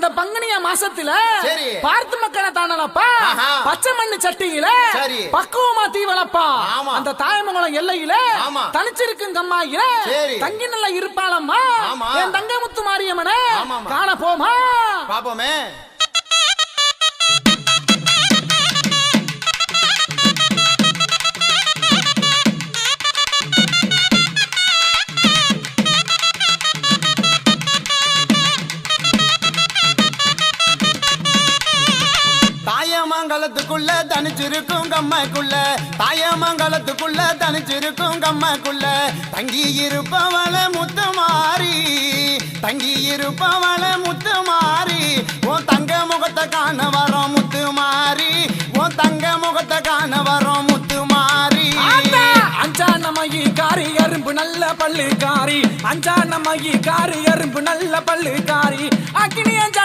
இந்த பங்குனிய மாசத்துல சரி. பார்த்து மக்களை தானலப்பா ஆஹா. பச்சை மண்ணு சட்டியில சரி. பக்குவமா தீ வளப்பா ஆமா. அந்த தாயமங்கலம் எல்லையில ஆமா. தனிச்சிருக்கும் கம்மாயில சரி. தங்கி நல்லா இருப்பாளம்மா ஆமா. என் தங்க முத்து மாரியம்மனே ஆமாமா. காண போமா பாப்போமே. தாயமங்கலத்துக்குள்ள தனிச்சிருக்கும் கம்மைக்குள்ள தாயமங்கலத்துக்குள்ள தனிச்சிருக்கும் கம்மைக்குள்ள தங்கி இருப்பவள முத்து மாறி தங்கி இருப்பவள முத்து மாறி உன் தங்க முகத்தை காண வரோம் முத்து மாறி உன் தங்க முகத்தை காண வரோம் முத்து மாறி அஞ்சா நமகி காரி எறும்பு நல்ல பல்லு காரி அஞ்சா நமகி காரி எறும்பு நல்ல பல்லு காரி அக்கினியன்